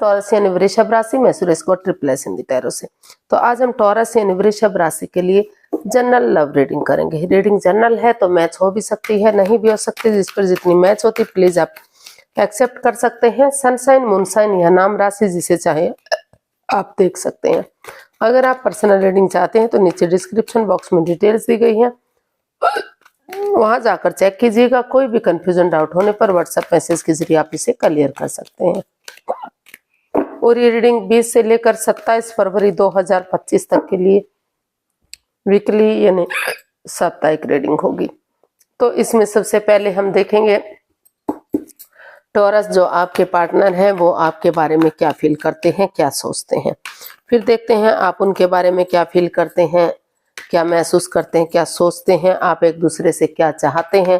Taurus यानी वृषभ राशि में सुरेश को ट्रिपल एस हिंदी टैरो से। तो आज हम टॉरस यानी वृषभ राशि के लिए जनरल लव रीडिंग करेंगे। रीडिंग जनरल है तो मैच हो भी सकती है, नहीं भी हो सकती, जिस पर जितनी मैच होती प्लीज आप एक्सेप्ट कर सकते हैं। सनसाइन, मूनसाइन या नाम राशि जिसे चाहे आप देख सकते हैं। अगर आप पर्सनल रीडिंग चाहते हैं तो नीचे डिस्क्रिप्शन बॉक्स में डिटेल्स दी गई है, वहां जाकर चेक कीजिएगा। कोई भी कंफ्यूजन डाउट होने पर व्हाट्सएप मैसेज के जरिए आप इसे क्लियर कर सकते हैं। और ये रीडिंग 20 से लेकर 27 फरवरी 2025 तक के लिए वीकली यानी साप्ताहिक रीडिंग होगी। तो इसमें सबसे पहले हम देखेंगे टॉरस जो आपके पार्टनर हैं वो आपके बारे में क्या फील करते हैं, क्या सोचते हैं। फिर देखते हैं आप उनके बारे में क्या फील करते हैं, क्या महसूस करते हैं, क्या सोचते हैं, आप एक दूसरे से क्या चाहते हैं,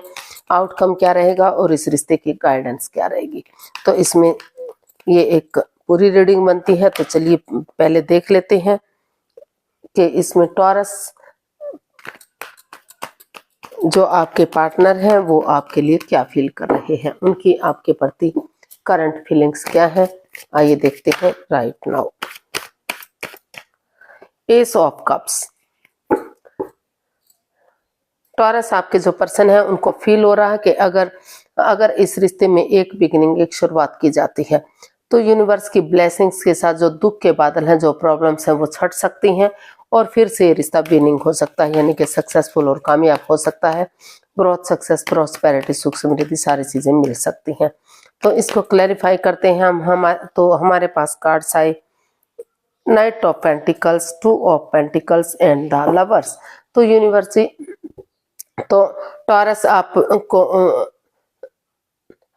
आउटकम क्या रहेगा और इस रिश्ते की गाइडेंस क्या रहेगी। तो इसमें ये एक पूरी रीडिंग बनती है। तो चलिए पहले देख लेते हैं कि इसमें टॉरस जो आपके पार्टनर हैं वो आपके लिए क्या फील कर रहे हैं, उनकी आपके प्रति करंट फीलिंग्स क्या है। आइए देखते हैं right now. S of cups. Taurus आपके जो पर्सन है उनको फील हो रहा है कि अगर इस रिश्ते में एक बिगिनिंग, एक शुरुआत की जाती है तो यूनिवर्स की ब्लेसिंग्स के साथ जो दुख के बादल हैं, जो प्रॉब्लम्स हैं वो छट सकती हैं और फिर से रिश्ता बिगिनिंग हो सकता है, यानी कि सक्सेसफुल और कामयाब हो सकता है। ग्रोथ, सक्सेस, प्रॉस्पेरिटी, सुख समृद्धि सारी चीजें मिल सकती हैं। तो इसको क्लैरिफाई करते हैं तो हमारे पास कार्ड्स आए night of pentacles, two of pentacles and the lovers. तो यूनिवर्स तो टॉरस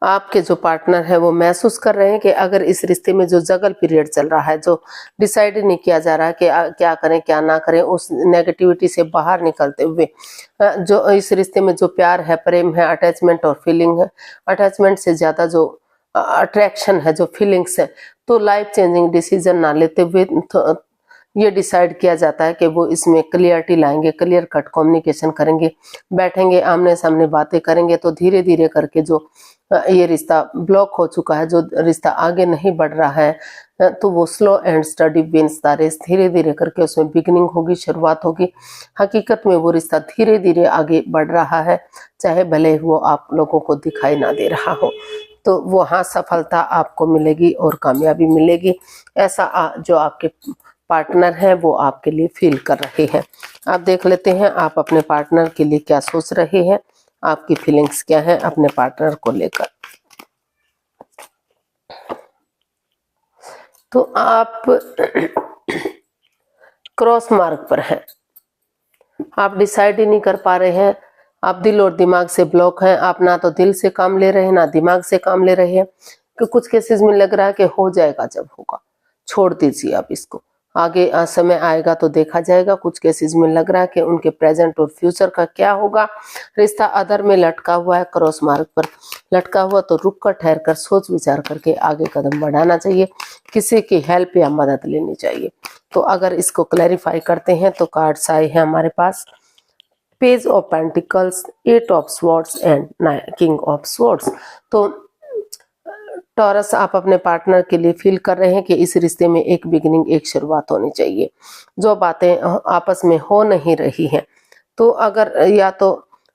आपके जो पार्टनर है वो महसूस कर रहे हैं कि अगर इस रिश्ते में जो जगल पीरियड चल रहा है, जो डिसाइड नहीं किया जा रहा है कि क्या करें क्या ना करें, उस नेगेटिविटी से बाहर निकलते हुए जो इस रिश्ते में जो प्यार है, प्रेम है, अटैचमेंट और फीलिंग है, अटैचमेंट से ज्यादा जो अट्रैक्शन है, जो फीलिंग्स है, तो लाइफ चेंजिंग डिसीजन ना लेते हुए ये डिसाइड किया जाता है कि वो इसमें क्लियरिटी लाएंगे, क्लियर कट कम्युनिकेशन करेंगे, बैठेंगे, आमने सामने बातें करेंगे। तो धीरे धीरे करके जो ये रिश्ता ब्लॉक हो चुका है, जो रिश्ता आगे नहीं बढ़ रहा है, तो वो slow and steady wins the race. धीरे धीरे करके उसमें बिगिनिंग होगी, शुरुआत होगी। हकीकत में वो रिश्ता धीरे धीरे आगे बढ़ रहा है, चाहे भले वो आप लोगों को दिखाई ना दे रहा हो। तो वहाँ सफलता आपको मिलेगी और कामयाबी मिलेगी, ऐसा जो आपके पार्टनर है वो आपके लिए फील कर रहे हैं। आप देख लेते हैं आप अपने पार्टनर के लिए क्या सोच रहे हैं, आपकी फीलिंग्स क्या है अपने पार्टनर को लेकर। तो आप क्रॉस मार्ग पर हैं, आप डिसाइड ही नहीं कर पा रहे हैं, आप दिल और दिमाग से ब्लॉक हैं। आप ना तो दिल से काम ले रहे हैं ना दिमाग से काम ले रहे हैं। कि कुछ केसेस में लग रहा है कि हो जाएगा जब होगा, छोड़ दीजिए आप इसको, आगे समय आएगा तो देखा जाएगा। कुछ केसेस में लग रहा है कि उनके प्रेजेंट और फ्यूचर का क्या होगा। रिश्ता अधर में लटका हुआ है, क्रॉस मार्ग पर लटका हुआ, तो रुक कर ठहर कर सोच विचार करके आगे कदम बढ़ाना चाहिए, किसी की हेल्प या मदद लेनी चाहिए। तो अगर इसको क्लैरिफाई करते हैं तो कार्ड्स आए हैं हमारे पास page of pentacles, eight of swords and king of swords. तो टॉरस आप अपने पार्टनर के लिए फील कर रहे हैं कि इस रिश्ते में एक बिगिनिंग, एक शुरुआत होनी चाहिए। जो बातें आपस में हो नहीं रही हैं, तो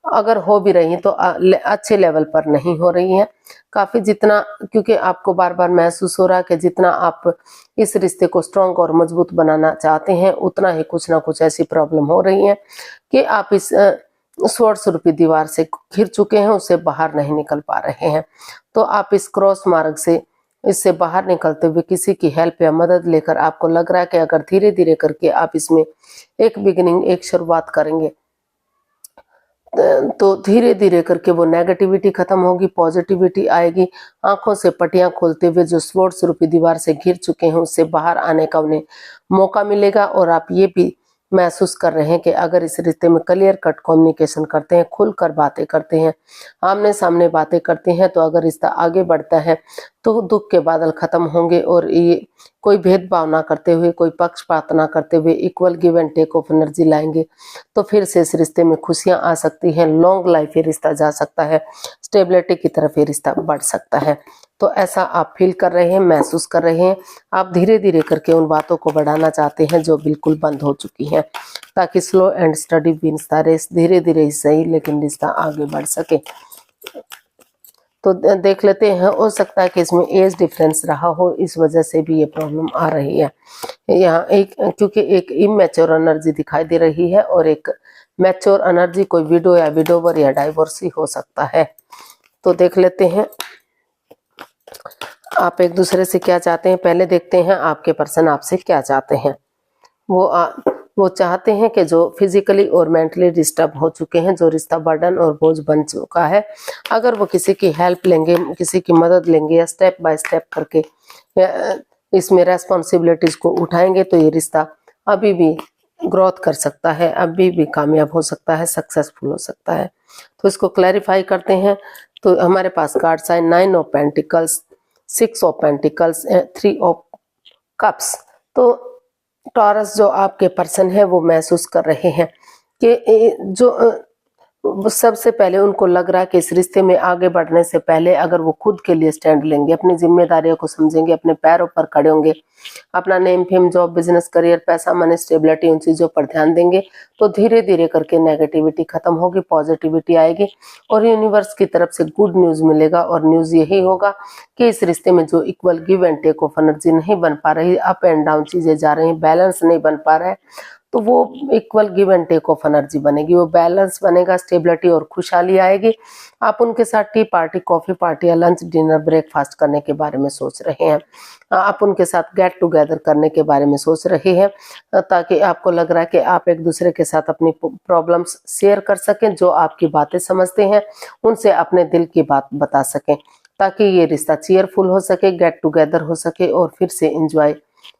अगर हो भी रही हैं तो अच्छे लेवल पर नहीं हो रही हैं काफी, जितना, क्योंकि आपको बार बार महसूस हो रहा है कि जितना आप इस रिश्ते को स्ट्रॉन्ग और मजबूत बनाना चाहते हैं उतना ही कुछ ना कुछ ऐसी प्रॉब्लम हो रही है कि आप इस स्वॉर्ड्स रूपी दीवार से घिर चुके हैं, उससे बाहर नहीं निकल पा रहे हैं। तो आप इस क्रॉस मार्ग से, इससे बाहर निकलते हुए किसी की हेल्प या मदद लेकर आपको लग रहा है कि अगर धीरे धीरे करके आप इसमें एक बिगिनिंग, एक शुरुआत करेंगे तो धीरे धीरे करके वो नेगेटिविटी खत्म होगी, पॉजिटिविटी आएगी। आंखों से पटियां खोलते हुए जो स्वॉर्ड्स रूपी दीवार से घिर चुके हैं उससे बाहर आने का उन्हें मौका मिलेगा। और आप ये भी महसूस कर रहे हैं कि अगर इस रिश्ते में क्लियर कट कम्युनिकेशन करते हैं, खुलकर बातें करते हैं, आमने सामने बातें करते हैं, तो अगर रिश्ता आगे बढ़ता है तो दुख के बादल खत्म होंगे और ये कोई भेदभाव ना करते हुए, कोई पक्षपात ना करते हुए equal give and take of energy लाएंगे, तो फिर से इस रिश्ते में खुशियां आ सकती हैं, लॉन्ग लाइफ ये रिश्ता जा सकता है, स्टेबिलिटी की तरफ ये रिश्ता बढ़ सकता है। तो ऐसा आप फील कर रहे हैं, महसूस कर रहे हैं। आप धीरे धीरे करके उन बातों को बढ़ाना चाहते हैं जो बिल्कुल बंद हो चुकी हैं, ताकि स्लो एंड स्टडी रिश्ता रेस धीरे धीरे ही सही लेकिन रिश्ता आगे बढ़ सके। तो देख लेते हैं, हो सकता है कि इसमें एज डिफरेंस रहा हो, इस वजह से भी ये प्रॉब्लम आ रही है। यहाँ एक क्योंकि एक इमेच्योर एनर्जी दिखाई दे रही है और एक मैच्योर एनर्जी, कोई विडो या विडोवर या डाइवोर्सी हो सकता है। तो देख लेते हैं आप एक दूसरे से क्या चाहते हैं। पहले देखते हैं आपके पर्सन आपसे क्या चाहते हैं। वो चाहते हैं कि जो फिजिकली और मेंटली डिस्टर्ब हो चुके हैं, जो रिश्ता बर्डन और बोझ बन चुका है, अगर वो किसी की हेल्प लेंगे, किसी की मदद लेंगे या स्टेप बाय स्टेप करके इसमें रेस्पॉन्सिबिलिटीज को उठाएंगे, तो ये रिश्ता अभी भी ग्रोथ कर सकता है, अभी भी कामयाब हो सकता है, सक्सेसफुल हो सकता है। तो इसको क्लैरिफाई करते हैं। तो हमारे पास card sign 9 of pentacles, 6 of pentacles, 3 of cups. तो टॉरस जो आपके पर्सन है वो महसूस कर रहे हैं कि सबसे पहले उनको लग रहा है कि इस रिश्ते में आगे बढ़ने से पहले अगर वो खुद के लिए स्टैंड लेंगे, अपनी जिम्मेदारियों को समझेंगे, अपने पैरों पर खड़े होंगे, अपना name fame job business career पैसा मनी स्टेबिलिटी उन चीजों पर ध्यान देंगे, तो धीरे धीरे करके नेगेटिविटी खत्म होगी, पॉजिटिविटी आएगी और यूनिवर्स की तरफ से गुड न्यूज मिलेगा। और न्यूज यही होगा कि इस रिश्ते में जो equal give and take of energy नहीं बन पा रही, अप एंड डाउन चीजें जा रही, बैलेंस नहीं बन पा रहा है, तो वो equal give and take of energy बनेगी, वो बैलेंस बनेगा, स्टेबिलिटी और खुशहाली आएगी। आप उनके साथ टी पार्टी, कॉफी पार्टी या लंच डिनर ब्रेकफास्ट करने के बारे में सोच रहे हैं, आप उनके साथ गेट टुगेदर करने के बारे में सोच रहे हैं, ताकि आपको लग रहा है कि आप एक दूसरे के साथ अपनी प्रॉब्लम्स शेयर कर सकें, जो आपकी बातें समझते हैं उनसे अपने दिल की बात बता सकें, ताकि ये रिश्ता चीयरफुल हो सके, गेट टुगेदर हो सके और फिर से एंजॉय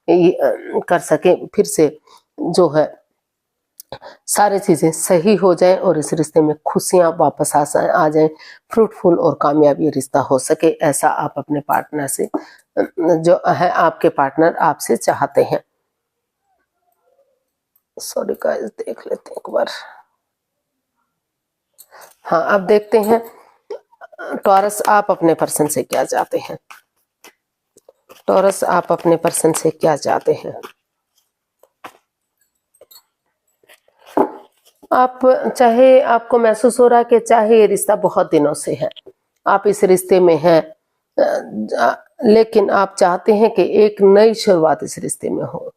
कर सके, फिर से जो है सारी चीजें सही हो जाएं और इस रिश्ते में खुशियां वापस आ जाएं, फ्रूटफुल और कामयाबी रिश्ता हो सके। ऐसा आप अपने पार्टनर से, जो है आपके पार्टनर आपसे चाहते हैं। सॉरी गाइस, देख लेते हैं एक बार। हाँ, अब देखते हैं टॉरस आप अपने पर्सन से क्या चाहते हैं। टॉरस आप अपने पर्सन से क्या चाहते हैं। आप चाहे आपको महसूस हो रहा है कि चाहे ये रिश्ता बहुत दिनों से है, आप इस रिश्ते में हैं, लेकिन आप चाहते हैं कि एक नई शुरुआत इस रिश्ते में हो,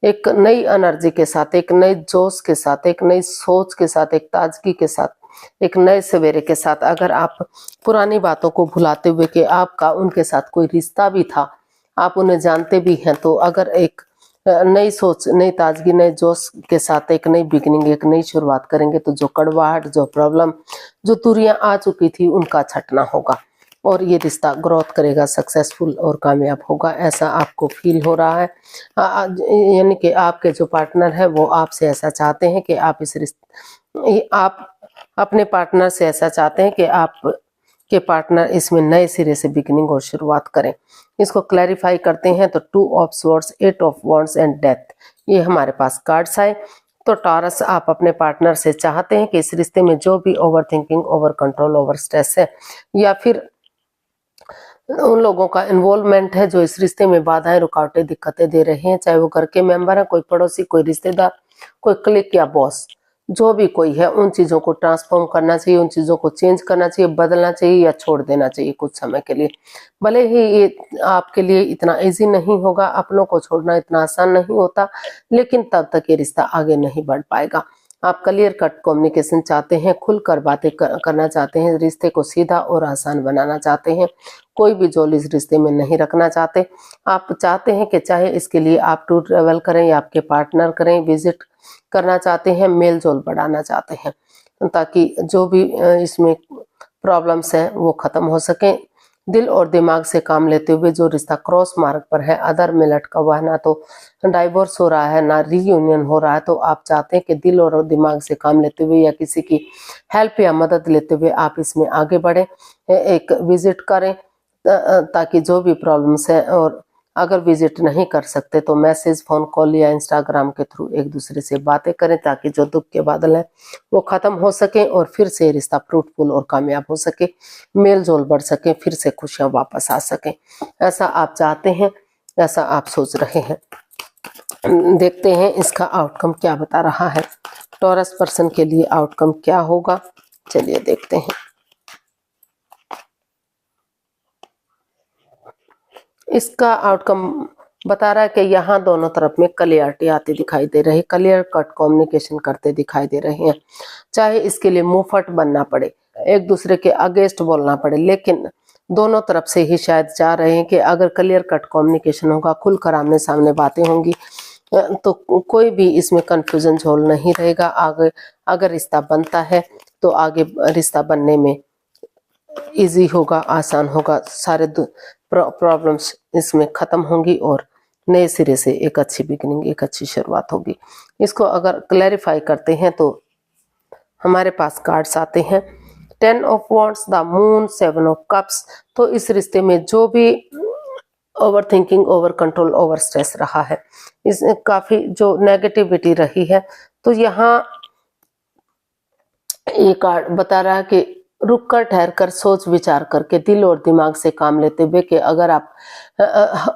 एक नई एनर्जी के साथ, एक नई जोश के साथ, एक नई सोच के साथ, एक ताजगी के साथ, एक नए सवेरे के साथ। अगर आप पुरानी बातों को भुलाते हुए कि आपका उनके साथ कोई रिश्ता भी था, आप उन्हें जानते भी हैं, तो अगर एक नई सोच, नई ताजगी, नए जोश के साथ एक नई बिगिनिंग, एक नई शुरुआत करेंगे, तो जो कड़वाहट, जो प्रॉब्लम, जो दूरियां आ चुकी थी, उनका छटना होगा और ये रिश्ता ग्रोथ करेगा, सक्सेसफुल और कामयाब होगा, ऐसा आपको फील हो रहा है। यानी कि आपके जो पार्टनर है वो आपसे ऐसा चाहते हैं कि आप इस रिश्ते, आप अपने पार्टनर से ऐसा चाहते हैं कि आप के पार्टनर इसमें नए सिरे से बिगिनिंग और शुरुआत करें। इसको क्लैरिफाई करते हैं तो 2 of swords, 8 of wands and death, ये हमारे पास कार्ड्स आए। तो टॉरस आप अपने पार्टनर से चाहते हैं कि इस रिश्ते में जो भी over thinking, over control, over stress है, या फिर उन लोगों का इन्वॉल्वमेंट है जो इस रिश्ते में बाधाएं, रुकावटें, दिक्कतें दे रहे हैं, चाहे वो घर के मेंबर है, कोई पड़ोसी, कोई रिश्तेदार, कोई क्लिक या बॉस, जो भी कोई है, उन चीजों को ट्रांसफॉर्म करना चाहिए, उन चीजों को चेंज करना चाहिए, बदलना चाहिए या छोड़ देना चाहिए कुछ समय के लिए। भले ही ये आपके लिए इतना इजी नहीं होगा, अपनों को छोड़ना इतना आसान नहीं होता, लेकिन तब तक ये रिश्ता आगे नहीं बढ़ पाएगा। आप क्लियर कट कम्युनिकेशन चाहते हैं, खुलकर बातें करना चाहते हैं, रिश्ते को सीधा और आसान बनाना चाहते हैं, कोई भी जोल इस रिश्ते में नहीं रखना चाहते। आप चाहते हैं कि चाहे इसके लिए आप टूर ट्रेवल करें या आपके पार्टनर करें, विजिट करना चाहते हैं, मेल जोल बढ़ाना चाहते हैं, ताकि जो भी इसमें प्रॉब्लम्स हैं वो खत्म हो सकें। दिल और दिमाग से काम लेते हुए जो रिश्ता क्रॉस मार्ग पर है, अदर में लटका हुआ है, ना तो डाइवोर्स हो रहा है ना रीयूनियन हो रहा है, तो आप चाहते हैं कि दिल और दिमाग से काम लेते हुए या किसी की हेल्प या मदद लेते हुए आप इसमें आगे बढ़ें, एक विजिट करें, ताकि जो भी प्रॉब्लम्स है, और अगर विजिट नहीं कर सकते तो मैसेज, फोन कॉल या इंस्टाग्राम के थ्रू एक दूसरे से बातें करें, ताकि जो दुख के बादल हैं वो खत्म हो सके और फिर से रिश्ता फ्रूटफुल और कामयाब हो सके, मेल जोल बढ़ सके, फिर से खुशियां वापस आ सके। ऐसा आप चाहते हैं, ऐसा आप सोच रहे हैं। देखते हैं इसका आउटकम क्या बता रहा है। टॉरस पर्सन के लिए आउटकम क्या होगा, चलिए देखते हैं। इसका आउटकम बता रहा है कि यहाँ दोनों तरफ में क्लियरिटी आती दिखाई दे रही है, क्लियर कट कम्युनिकेशन करते दिखाई दे रहे हैं। चाहे इसके लिए मुंहफट बनना पड़े, एक दूसरे के अगेंस्ट बोलना पड़े, लेकिन दोनों तरफ से ही शायद चाह रहे हैं कि अगर क्लियर कट कम्युनिकेशन होगा, खुलकर आमने सामने बातें होंगी, तो कोई भी इसमें कंफ्यूजन झोल नहीं रहेगा। आगे अगर रिश्ता बनता है तो आगे रिश्ता बनने में इजी होगा, आसान होगा, सारे प्रॉब्लम्स इसमें खत्म होंगी और नए सिरे से एक अच्छी बिगिनिंग, एक अच्छी शुरुआत होगी। इसको अगर क्लैरिफाई करते हैं तो हमारे पास कार्ड्स आते हैं 10 of wands, the moon, 7 of cups. तो इस रिश्ते में जो भी over thinking, over control, over stress रहा है, इस काफी जो नेगेटिविटी रही है, तो यहाँ ये कार्ड बता रहा है कि रुक कर, ठहर कर, सोच विचार करके, दिल और दिमाग से काम लेते हुए कि अगर आप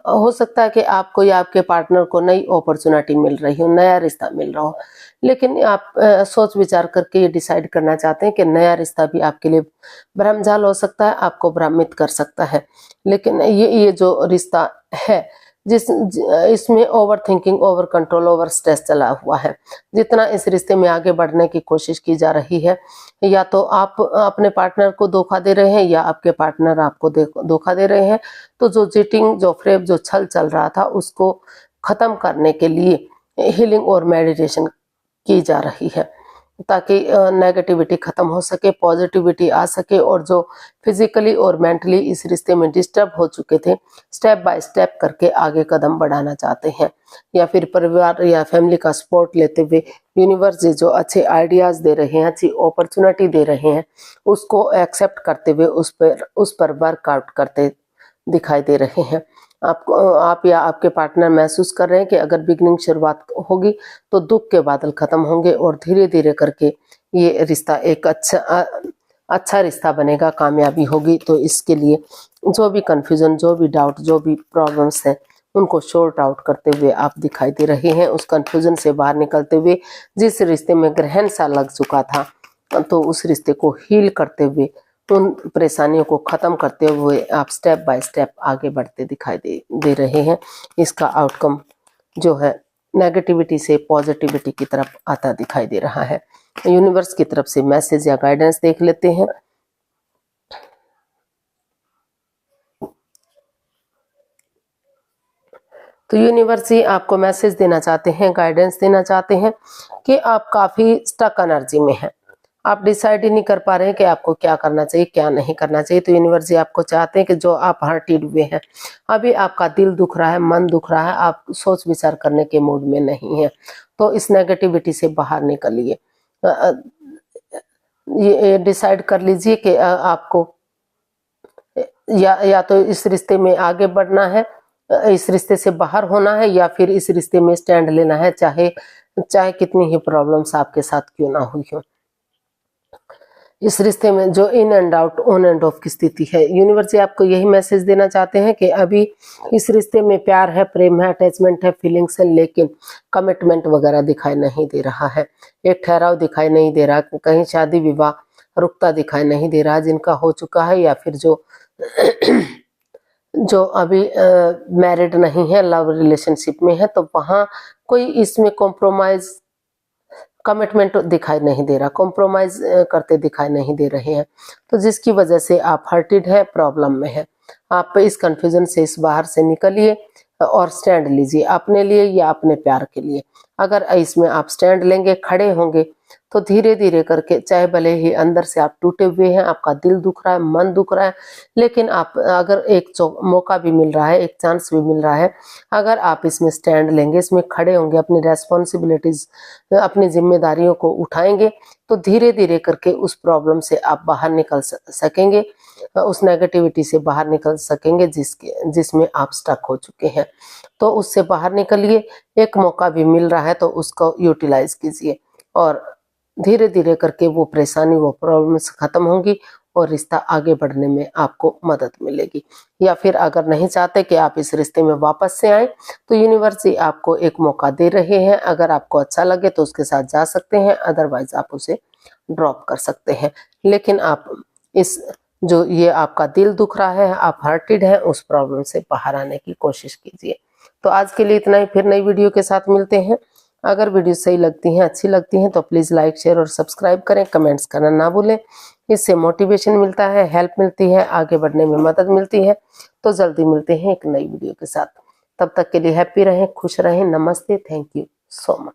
हो सकता है कि आपको या आपके पार्टनर को नई अपॉर्चुनिटी मिल रही हो, नया रिश्ता मिल रहा हो, लेकिन आप सोच विचार करके ये डिसाइड करना चाहते हैं कि नया रिश्ता भी आपके लिए भ्रमझाल हो सकता है, आपको भ्रमित कर सकता है। लेकिन ये जो रिश्ता है इसमें over thinking, over control, over stress चला हुआ है। जितना इस रिश्ते में आगे बढ़ने की कोशिश की जा रही है, या तो आप अपने पार्टनर को धोखा दे रहे हैं या आपके पार्टनर आपको धोखा दे रहे हैं। तो जो चीटिंग, जो फ्रेब, जो छल चल रहा था, उसको खत्म करने के लिए हीलिंग और मेडिटेशन की जा रही है, ताकि नेगेटिविटी खत्म हो सके, पॉजिटिविटी आ सके, और जो फिजिकली और मेंटली इस रिश्ते में डिस्टर्ब हो चुके थे, स्टेप बाय स्टेप करके आगे कदम बढ़ाना चाहते हैं, या फिर परिवार या फैमिली का सपोर्ट लेते हुए यूनिवर्स जो अच्छे आइडियाज दे रहे हैं, अच्छी अपॉर्चुनिटी दे रहे हैं, उसको एक्सेप्ट करते हुए उस पर वर्कआउट करते दिखाई दे रहे हैं। आप या आपके पार्टनर महसूस कर रहे हैं कि अगर बिगनिंग शुरुआत होगी तो दुख के बादल खत्म होंगे और धीरे धीरे करके ये रिश्ता एक अच्छा रिश्ता बनेगा, कामयाबी होगी। तो इसके लिए जो भी कंफ्यूजन, जो भी डाउट, जो भी प्रॉब्लम्स हैं, उनको शॉर्ट आउट करते हुए आप दिखाई दे रहे हैं। उस कंफ्यूजन से बाहर निकलते हुए, जिस रिश्ते में ग्रहण सा लग चुका था, तो उस रिश्ते को हील करते हुए, उन परेशानियों को खत्म करते हुए आप स्टेप बाय स्टेप आगे बढ़ते दिखाई दे रहे हैं। इसका आउटकम जो है नेगेटिविटी से पॉजिटिविटी की तरफ आता दिखाई दे रहा है। यूनिवर्स की तरफ से मैसेज या गाइडेंस देख लेते हैं। तो यूनिवर्स ही आपको मैसेज देना चाहते हैं, गाइडेंस देना चाहते हैं कि आप काफी स्टक एनर्जी में हैं, आप डिसाइड ही नहीं कर पा रहे हैं कि आपको क्या करना चाहिए, क्या नहीं करना चाहिए। तो यूनिवर्स जी आपको चाहते हैं कि जो आप हर्टेड हुए हैं, अभी आपका दिल दुख रहा है, मन दुख रहा है, आप सोच विचार करने के मूड में नहीं है, तो इस नेगेटिविटी से बाहर निकलिए। ये डिसाइड कर लीजिए कि आपको या तो इस रिश्ते में आगे बढ़ना है, इस रिश्ते से बाहर होना है, या फिर इस रिश्ते में स्टैंड लेना है, चाहे कितनी ही प्रॉब्लम्स आपके साथ क्यों ना हुई हो। इस रिश्ते में जो in and out, on end of की स्थिति है, यूनिवर्स आपको यही मैसेज देना चाहते हैं कि अभी इस रिश्ते में प्यार है, प्रेम है, अटैचमेंट है, फीलिंग्स है, लेकिन कमिटमेंट वगैरह दिखाई नहीं दे रहा है, एक ठहराव दिखाई नहीं दे रहा, कहीं शादी विवाह रुकता दिखाई नहीं दे रहा, जिनका हो चुका है या फिर जो अभी मैरिड नहीं है, लव रिलेशनशिप में है, तो वहां कोई इसमें कॉम्प्रोमाइज, कमिटमेंट दिखाई नहीं दे रहा, कॉम्प्रोमाइज करते दिखाई नहीं दे रहे हैं। तो जिसकी वजह से आप हर्टेड है, प्रॉब्लम में है। आप इस कंफ्यूजन से, इस बाहर से निकलिए और स्टैंड लीजिए अपने लिए या अपने प्यार के लिए। अगर इसमें आप स्टैंड लेंगे, खड़े होंगे, तो धीरे धीरे करके, चाहे भले ही अंदर से आप टूटे हुए हैं, आपका दिल दुख रहा है, मन दुख रहा है, लेकिन आप अगर एक मौका भी मिल रहा है, एक चांस भी मिल रहा है, अगर आप इसमें स्टैंड लेंगे, इसमें खड़े होंगे, अपनी रेस्पॉन्सिबिलिटीज, अपनी जिम्मेदारियों को उठाएंगे, तो धीरे धीरे करके उस प्रॉब्लम से आप बाहर निकल सकेंगे, उस नेगेटिविटी से बाहर निकल सकेंगे जिसमें आप स्टक हो चुके हैं। तो उससे बाहर निकलिए, एक मौका भी मिल रहा है तो उसको यूटिलाइज कीजिए, और धीरे धीरे करके वो परेशानी, वो प्रॉब्लम्स खत्म होंगी और रिश्ता आगे बढ़ने में आपको मदद मिलेगी। या फिर अगर नहीं चाहते कि आप इस रिश्ते में वापस से आए, तो यूनिवर्स ही आपको एक मौका दे रहे हैं। अगर आपको अच्छा लगे तो उसके साथ जा सकते हैं, अदरवाइज आप उसे ड्रॉप कर सकते हैं। लेकिन आप इस जो ये आपका दिल दुख रहा है, आप हर्टेड हैं, उस प्रॉब्लम से बाहर आने की कोशिश कीजिए। तो आज के लिए इतना ही, फिर नई वीडियो के साथ मिलते हैं। अगर वीडियो सही लगती हैं, अच्छी लगती हैं, तो प्लीज़ लाइक, शेयर और सब्सक्राइब करें, कमेंट्स करना ना भूलें। इससे मोटिवेशन मिलता है, हेल्प मिलती है, आगे बढ़ने में मदद मिलती है। तो जल्दी मिलते हैं एक नई वीडियो के साथ। तब तक के लिए हैप्पी रहें, खुश रहें। नमस्ते, थैंक यू सो मच।